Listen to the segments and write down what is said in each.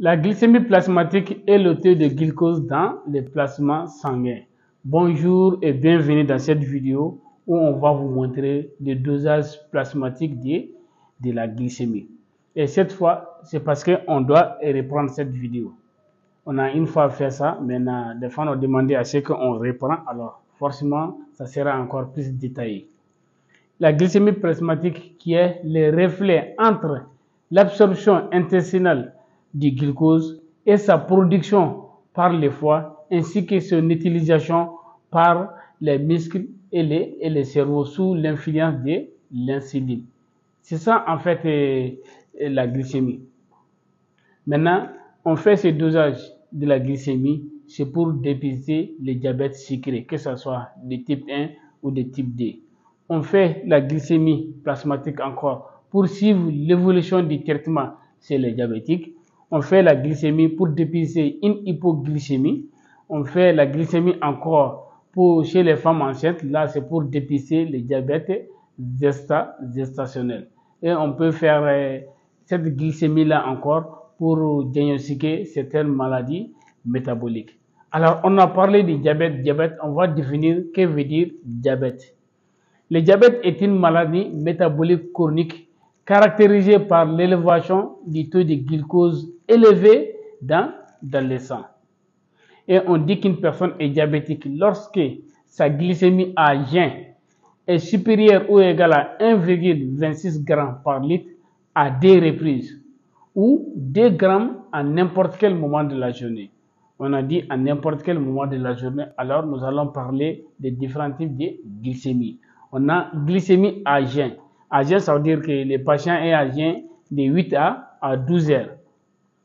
La glycémie plasmatique est le taux de glucose dans les plasmas sanguins. Bonjour et bienvenue dans cette vidéo où on va vous montrer le dosage plasmatique de la glycémie. Et cette fois, c'est parce qu'on doit reprendre cette vidéo. On a une fois fait ça, maintenant, des fois on a demandé à ce qu'on reprend, alors forcément, ça sera encore plus détaillé. La glycémie plasmatique qui est le reflet entre l'absorption intestinale du glucose et sa production par le foie ainsi que son utilisation par les muscles et les cerveaux sous l'influence de l'insuline. C'est ça en fait la glycémie. Maintenant, on fait ce dosage de la glycémie, c'est pour dépister le diabète sucré, que ce soit de type 1 ou de type 2. On fait la glycémie plasmatique encore pour suivre l'évolution du traitement chez les diabétiques. On fait la glycémie pour dépister une hypoglycémie. On fait la glycémie encore pour chez les femmes enceintes. Là, c'est pour dépister le diabète gestationnel. Et on peut faire cette glycémie-là encore pour diagnostiquer certaines maladies métaboliques. Alors, on a parlé du diabète. On va définir que veut dire diabète. Le diabète est une maladie métabolique chronique caractérisée par l'élévation du taux de glucose élevé dans le sang. Et on dit qu'une personne est diabétique lorsque sa glycémie à jeun est supérieure ou égale à 1,26 g par litre à 2 reprises ou 2 grammes à n'importe quel moment de la journée. On a dit à n'importe quel moment de la journée, alors nous allons parler des différents types de glycémie. On a glycémie à jeun. À jeun, ça veut dire que le patient est à jeun de 8 à 12 heures.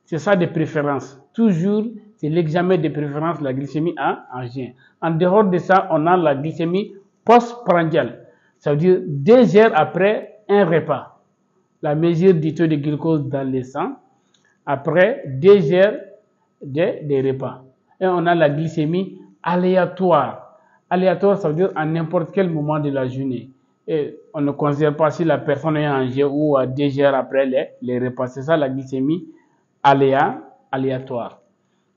C'est ça de préférence. Toujours, c'est l'examen de préférence, la glycémie à jeun. En dehors de ça, on a la glycémie postprandiale. Ça veut dire 2 heures après un repas. La mesure du taux de glucose dans le sang après 2 heures de repas. Et on a la glycémie aléatoire. Aléatoire, ça veut dire à n'importe quel moment de la journée. Et on ne considère pas si la personne est en jeûne ou à 2 heures après les repas. C'est ça la glycémie aléatoire.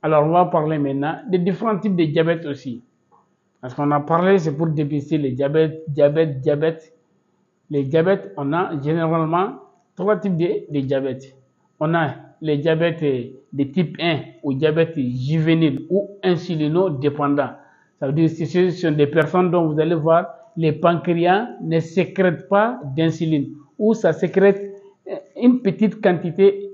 Alors, on va parler maintenant des différents types de diabète aussi. Parce qu'on a parlé, c'est pour dépister les diabètes. Les diabètes, on a généralement 3 types de diabète. On a les diabètes de type 1 ou diabète juvénile ou insulinodépendant. Ça veut dire que ce sont des personnes dont vous allez voir, les pancréas ne sécrètent pas d'insuline ou ça sécrète une petite quantité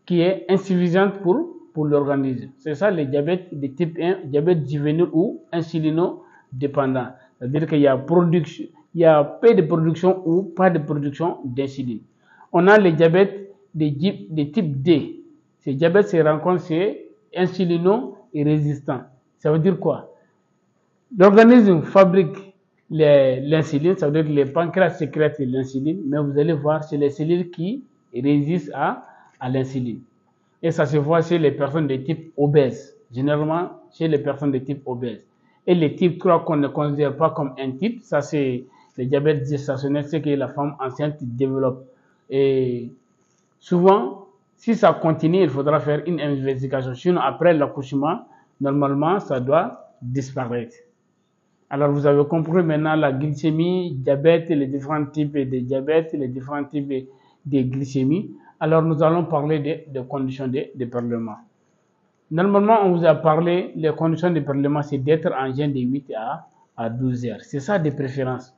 qui est insuffisante pour l'organisme. C'est ça les diabètes de type 1, diabète juvénile ou insulinodépendant. C'est-à-dire qu'il y a peu de production ou pas de production d'insuline. On a les diabètes de type D. Ces diabètes se rencontrent chez insulino-résistants. Ça veut dire quoi? L'organisme fabrique l'insuline, ça veut dire que les pancréas sécrètent l'insuline, mais vous allez voir, c'est les cellules qui résistent à l'insuline. Et ça se voit chez les personnes de type obèse, généralement chez les personnes de type obèse. Et le type 3 qu'on ne considère pas comme un type, ça c'est le diabète gestationnel, c'est que la femme enceinte développe. Et souvent, si ça continue, il faudra faire une investigation. Sinon, après l'accouchement, normalement, ça doit disparaître. Alors, vous avez compris maintenant la glycémie, diabète, les différents types de diabète, les différents types de glycémie. Alors, nous allons parler des conditions de parlement. Normalement, on vous a parlé, les conditions de parlement, c'est d'être en jeûne de 8 à 12 heures. C'est ça de préférence.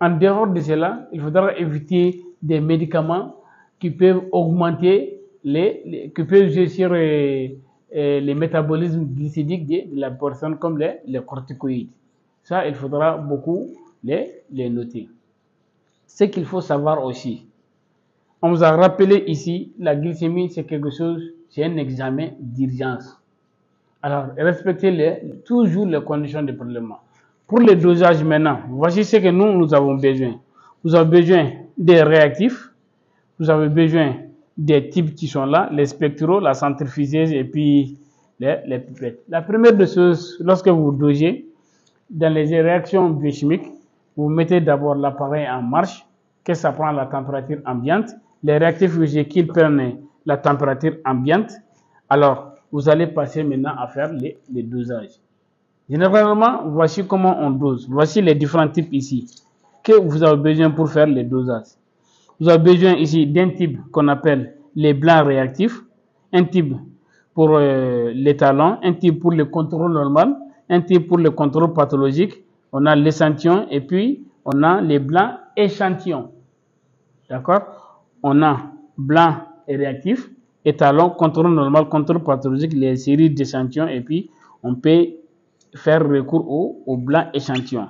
En dehors de cela, il faudra éviter des médicaments qui peuvent augmenter, qui peuvent jouer sur les métabolismes glycémiques de la personne comme les corticoïdes. Ça, il faudra beaucoup les noter. Ce qu'il faut savoir aussi, on vous a rappelé ici, la glycémie, c'est quelque chose, c'est un examen d'urgence. Alors, respectez toujours les conditions de prélèvement. Pour le dosage maintenant, voici ce que nous avons besoin. Vous avez besoin des réactifs, vous avez besoin des types qui sont là, les spectraux, la centrifugeuse et puis les pipettes. La première des choses, lorsque vous dosez, dans les réactions biochimiques, vous mettez d'abord l'appareil en marche, que ça prend la température ambiante. Les réactifs qu'ils prennent la température ambiante Alors, vous allez passer maintenant à faire les dosages. Généralement, voici comment on dose. Voici les différents types ici que vous avez besoin pour faire les dosages. Vous avez besoin ici d'un type qu'on appelle les blancs réactifs, un type pour l'étalon, un type pour le contrôle normal, un type pour le contrôle pathologique. On a l'échantillon et puis on a les blancs échantillons. D'accord? On a blanc et réactif, étalon, contrôle normal, contrôle pathologique, les séries d'échantillons et puis on peut faire recours au blanc échantillon.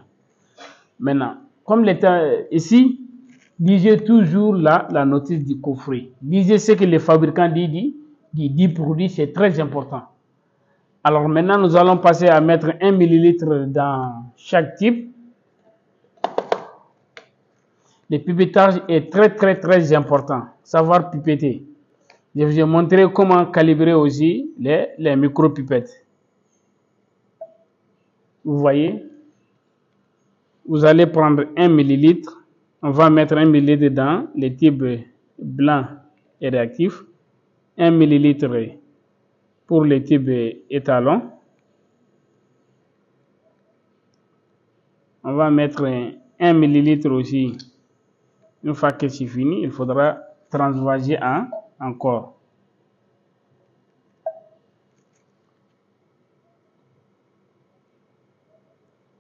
Maintenant, comme l'état ici, lisez toujours la notice du coffret. Lisez ce que le fabricant dit produit, c'est très important. Alors maintenant, nous allons passer à mettre 1 ml dans chaque type. Le pipettage est très important. Savoir pipetter. Je vous ai montré comment calibrer aussi les micro-pipettes. Vous voyez, vous allez prendre 1 ml. On va mettre 1 ml dans les types blanc et réactif. 1 ml pour les types étalons. On va mettre 1 ml aussi. Une fois que c'est fini, il faudra transvaser encore.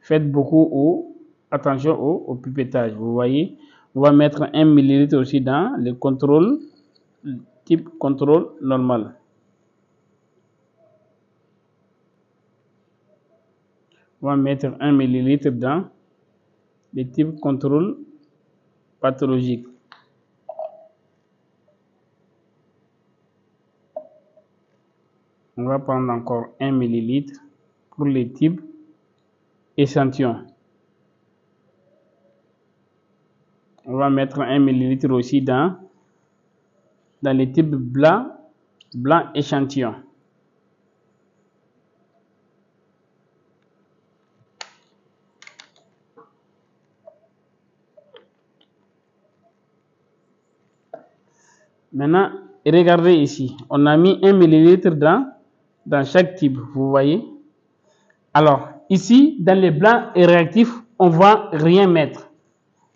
Faites beaucoup attention au pipettage. Vous voyez, on va mettre 1 ml aussi dans le contrôle, type contrôle normal. On va mettre 1 ml dans le type contrôle pathologique. On va prendre encore 1 ml pour les types échantillons. On va mettre 1 ml aussi dans les types blanc échantillon. Maintenant, regardez ici, on a mis 1 ml dans chaque type, vous voyez. Alors, ici, dans les blancs et réactifs, on ne va rien mettre.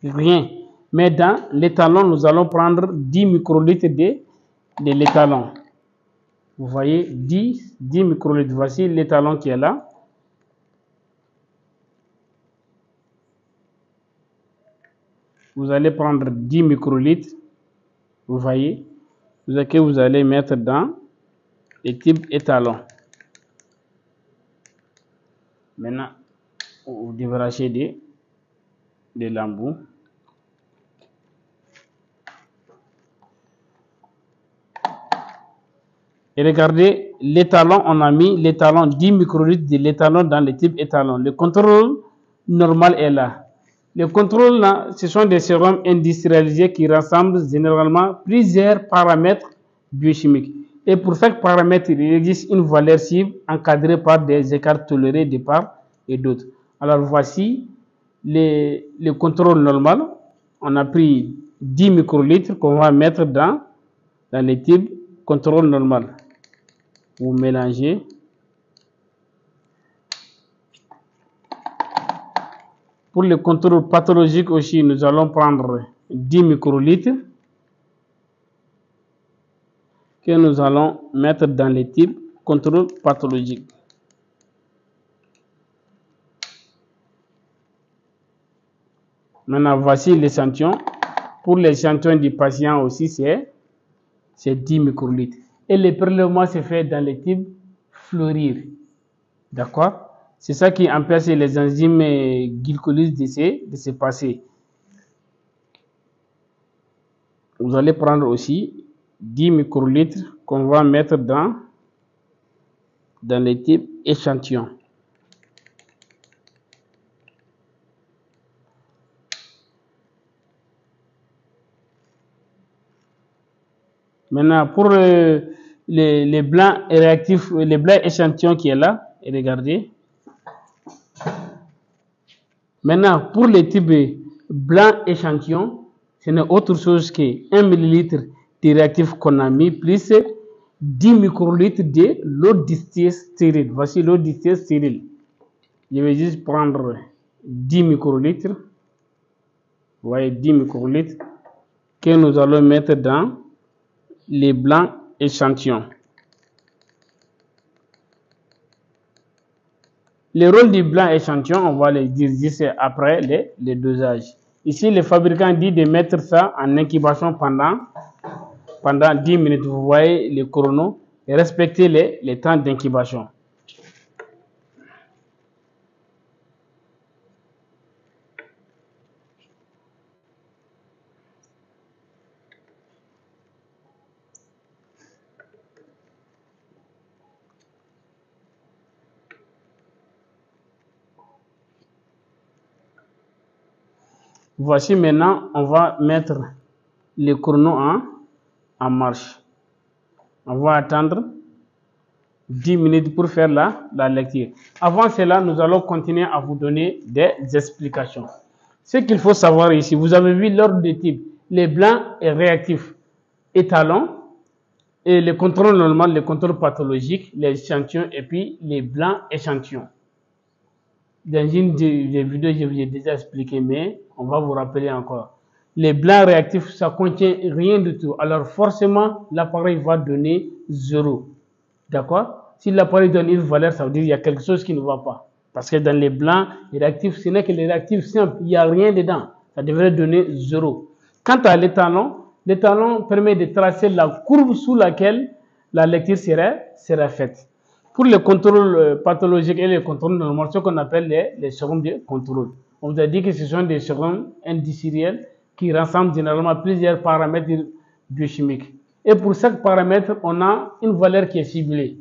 Rien. Mais dans l'étalon, nous allons prendre 10 microlitres de l'étalon. Vous voyez, 10 microlitres. Voici l'étalon qui est là. Vous allez prendre 10 microlitres. Vous voyez, que vous allez mettre dans les types étalons. Maintenant, vous débrachez des l'embout. Et regardez, l'étalon, on a mis l'étalon 10 microlitres de l'étalon dans le type étalon. Le contrôle normal est là. Le contrôle là, ce sont des sérums industrialisés qui rassemblent généralement plusieurs paramètres biochimiques. Et pour chaque paramètre, il existe une valeur cible encadrée par des écarts tolérés de part et d'autre. Alors voici le contrôle normal. On a pris 10 microlitres qu'on va mettre dans les types contrôle normal. Vous mélangez. Pour le contrôle pathologique aussi, nous allons prendre 10 microlitres que nous allons mettre dans les types contrôle pathologique. Maintenant, voici l'échantillon. Pour l'échantillon du patient aussi, c'est 10 microlitres. Et le prélèvement se fait dans les types fluorir. D'accord? C'est ça qui empêche les enzymes glycolyse de se passer. Vous allez prendre aussi 10 microlitres qu'on va mettre dans les types échantillons. Maintenant, pour les blancs réactifs, les blancs échantillons qui est là, et regardez. Maintenant, pour les types blancs échantillons, ce n'est autre chose que 1 ml de réactif qu'on a mis plus 10 microlitres de l'eau distillée stérile. Voici l'eau distillée stérile. Je vais juste prendre 10 microlitres. Vous voyez 10 microlitres que nous allons mettre dans les blancs échantillons. Le rôle du blanc échantillon, on va le dire après les dosages. Ici, le fabricant dit de mettre ça en incubation pendant 10 minutes. Vous voyez le chrono et respectez les temps d'incubation. Voici maintenant, on va mettre le chrono en marche. On va attendre 10 minutes pour faire la lecture. Avant cela, nous allons continuer à vous donner des explications. Ce qu'il faut savoir ici, vous avez vu l'ordre de type. Les blancs et réactifs étalons et le contrôle normal, le contrôle pathologique, les échantillons et puis les blancs échantillons. Dans une des vidéos, je vous ai déjà expliqué, mais on va vous rappeler encore. Les blancs réactifs, ça contient rien du tout. Alors forcément, l'appareil va donner 0. D'accord? Si l'appareil donne une valeur, ça veut dire qu'il y a quelque chose qui ne va pas. Parce que dans les blancs, les réactifs, ce n'est que les réactifs simples. Il n'y a rien dedans. Ça devrait donner 0. Quant à l'étalon, l'étalon permet de tracer la courbe sous laquelle la lecture sera faite. Pour le contrôle pathologique et le contrôle normal, ce qu'on appelle les sérums de contrôle. On vous a dit que ce sont des sérums indiciels qui rassemblent généralement plusieurs paramètres biochimiques. Et pour chaque paramètre, on a une valeur qui est ciblée.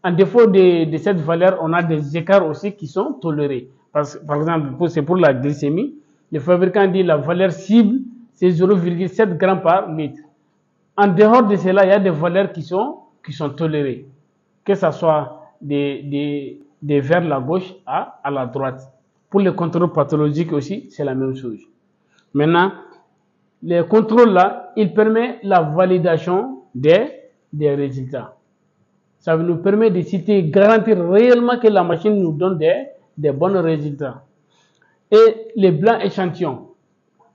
En défaut de cette valeur, on a des écarts aussi qui sont tolérés. Par exemple, c'est pour la glycémie, le fabricant dit la valeur cible, c'est 0,7 g par litre. En dehors de cela, il y a des valeurs qui sont tolérées, que ce soit des vers la gauche à la droite. Pour le contrôle pathologique aussi, c'est la même chose. Maintenant, les contrôles là, il permet la validation des résultats. Ça nous permet de citer, garantir réellement que la machine nous donne des bons résultats. Et les blancs échantillons.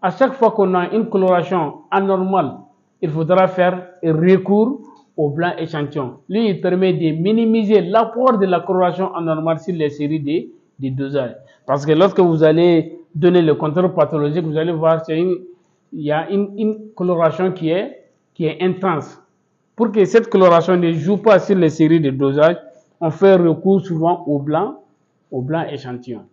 À chaque fois qu'on a une coloration anormale, il faudra faire recours au blanc échantillon. Lui, il permet de minimiser l'apport de la coloration anormale sur les séries de dosages. Parce que lorsque vous allez donner le contrôle pathologique, vous allez voir qu'il y a une coloration qui est intense. Pour que cette coloration ne joue pas sur les séries de dosage, on fait recours souvent au blanc échantillon.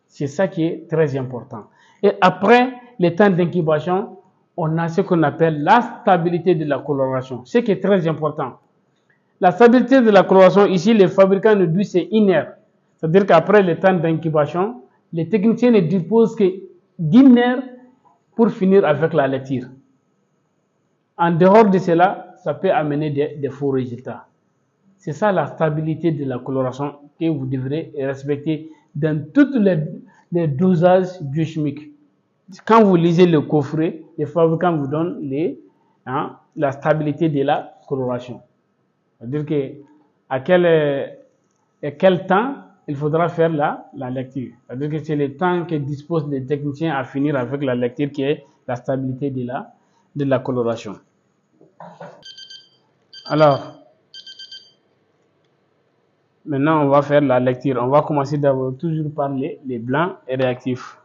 C'est ça qui est très important. Et après les temps d'incubation, on a ce qu'on appelle la stabilité de la coloration, ce qui est très important. La stabilité de la coloration, ici, les fabricants nous disent c'est inerte. C'est-à-dire qu'après le temps d'incubation, les techniciens ne disposent que d'1 heure pour finir avec la lecture. En dehors de cela, ça peut amener des faux résultats. C'est ça la stabilité de la coloration que vous devrez respecter dans tous les dosages biochimiques. Quand vous lisez le coffret, les fabricants vous donnent la stabilité de la coloration. C'est-à-dire que à quel temps il faudra faire la lecture. C'est-à-dire que c'est le temps que disposent les techniciens à finir avec la lecture qui est la stabilité de la coloration. Alors, maintenant on va faire la lecture. On va commencer d'abord toujours par les blancs et réactifs.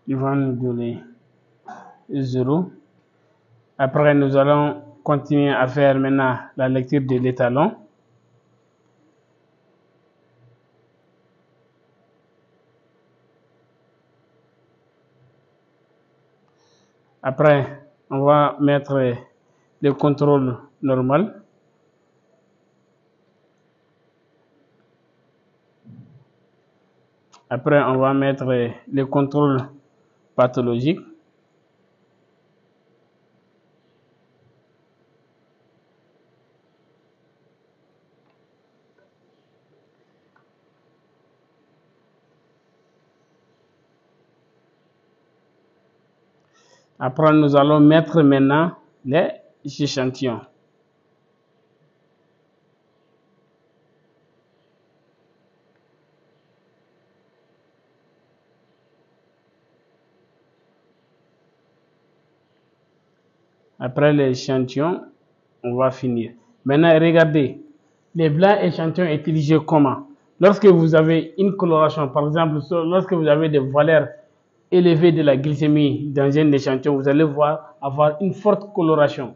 Ils vont nous donner 0. Après, nous allons continuer à faire maintenant la lecture de l'étalon. Après, on va mettre le contrôle normal. Après, on va mettre le contrôle pathologique. Après, nous allons mettre maintenant les échantillons. Après l'échantillon, on va finir. Maintenant, regardez, les blancs échantillons utilisés comment? Lorsque vous avez une coloration, par exemple, lorsque vous avez des valeurs élevées de la glycémie dans un échantillon, vous allez voir avoir une forte coloration.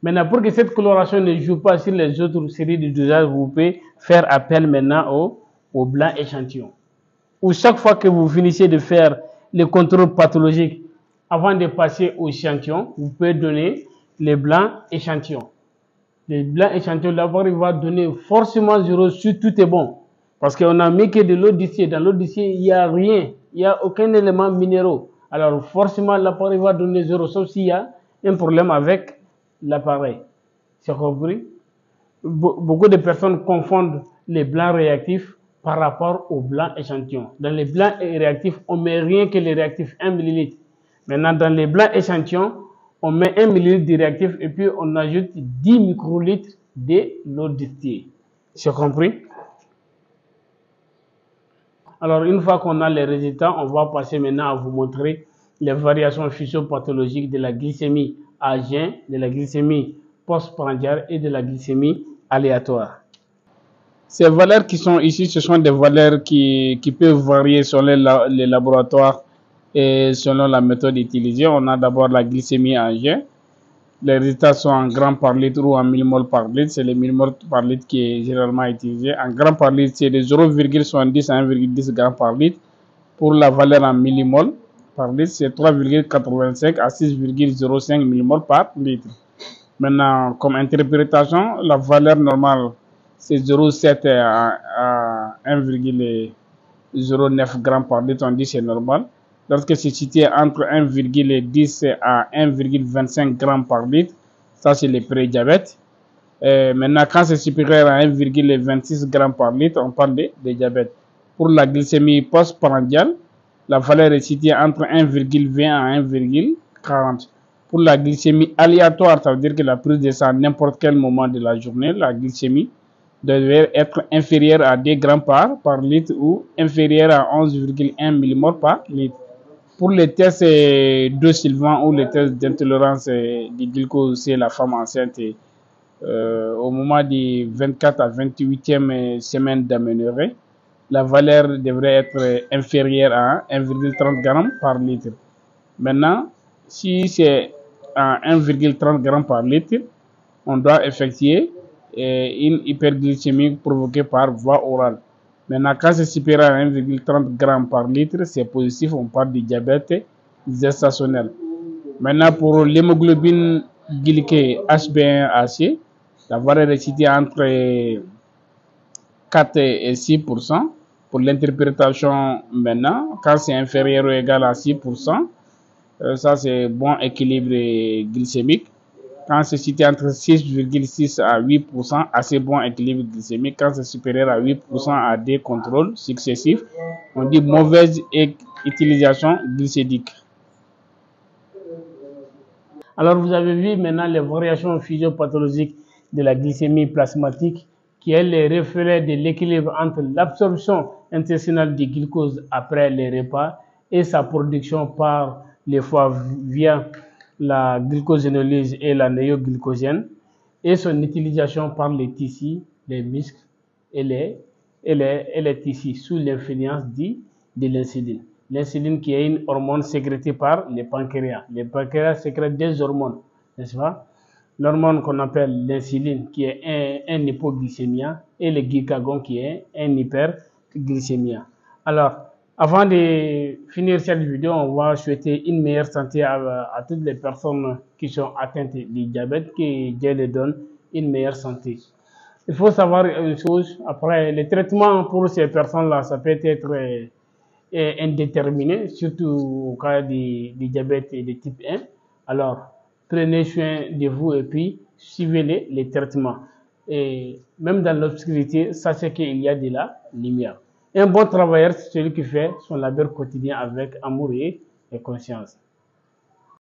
Maintenant, pour que cette coloration ne joue pas sur les autres séries de dosages, vous pouvez faire appel maintenant au blanc échantillon. Ou chaque fois que vous finissez de faire les contrôles pathologiques, avant de passer au échantillon, vous pouvez donner les blancs échantillons. Les blancs échantillons, d'abord, il va donner forcément 0 si tout est bon. Parce qu'on n'a mis que de l'eau d'ici. Dans l'eau d'ici, il n'y a rien. Il n'y a aucun élément minéraux. Alors, forcément, l'appareil va donner 0, sauf s'il y a un problème avec l'appareil. C'est compris? Beaucoup de personnes confondent les blancs réactifs par rapport aux blancs échantillons. Dans les blancs réactifs, on ne met rien que les réactifs 1 ml. Maintenant, dans les blancs échantillons, on met 1 ml de réactif et puis on ajoute 10 microlitres de l'eau distillée. C'est compris? Alors, une fois qu'on a les résultats, on va passer maintenant à vous montrer les variations physiopathologiques de la glycémie à jeun, de la glycémie postprandiale et de la glycémie aléatoire. Ces valeurs qui sont ici, ce sont des valeurs qui peuvent varier selon les laboratoires et selon la méthode utilisée. On a d'abord la glycémie en jeun. Les résultats sont en grammes par litre ou en millimol par litre. C'est le millimol par litre qui est généralement utilisé. En grammes par litre, c'est de 0,70 à 1,10 grammes par litre. Pour la valeur en millimol par litre, c'est 3,85 à 6,05 millimol par litre. Maintenant, comme interprétation, la valeur normale, c'est 0,7 à 1,09 grammes par litre. On dit c'est normal. Lorsque c'est situé entre 1,10 à 1,25 grammes par litre, ça c'est le pré-diabète. Maintenant, quand c'est supérieur à 1,26 grammes par litre, on parle de diabète. Pour la glycémie postprandiale, la valeur est située entre 1,20 à 1,40. Pour la glycémie aléatoire, ça veut dire que la prise de sang à n'importe quel moment de la journée, la glycémie devait être inférieure à 2 grammes par litre ou inférieure à 11,1 millimol par litre. Pour les tests de Sylvain ou les tests d'intolérance du glucose chez la femme enceinte, au moment du 24 à 28e semaine d'aménorrhée, la valeur devrait être inférieure à 1,30 g par litre. Maintenant, si c'est à 1,30 g par litre, on doit effectuer une hyperglycémie provoquée par voie orale. Maintenant, quand c'est supérieur à 1,30 g par litre, c'est positif, on parle du diabète gestationnel. Maintenant, pour l'hémoglobine glyquée HbA1c, la valeur est située entre 4 et 6%. Pour l'interprétation maintenant, quand c'est inférieur ou égal à 6%, ça c'est bon équilibre glycémique. Quand c'est situé entre 6,6 à 8%, assez bon équilibre glycémique. Quand c'est supérieur à 8% à des contrôles successifs, on dit mauvaise utilisation glycémique. Alors vous avez vu maintenant les variations physiopathologiques de la glycémie plasmatique qui est le reflet de l'équilibre entre l'absorption intestinale du glucose après les repas et sa production par les foies via la glucosénolyse et la néoglycogène et son utilisation par les tissus, les muscles et les tissus sous l'influence de l'insuline. L'insuline qui est une hormone sécrétée par les pancréas. Les pancréas sécrètent des hormones, n'est-ce pas? L'hormone qu'on appelle l'insuline qui est un hypoglycémia et le glucagon qui est un hyperglycémia. Alors, avant de finir cette vidéo, on va souhaiter une meilleure santé à toutes les personnes qui sont atteintes du diabète, que Dieu les donne une meilleure santé. Il faut savoir une chose, après, le traitement pour ces personnes-là, ça peut être indéterminé, surtout au cas du diabète de type 1. Alors, prenez soin de vous et puis suivez les traitements. Et même dans l'obscurité, sachez qu'il y a de la lumière. Un bon travailleur, c'est celui qui fait son labeur quotidien avec amour et conscience.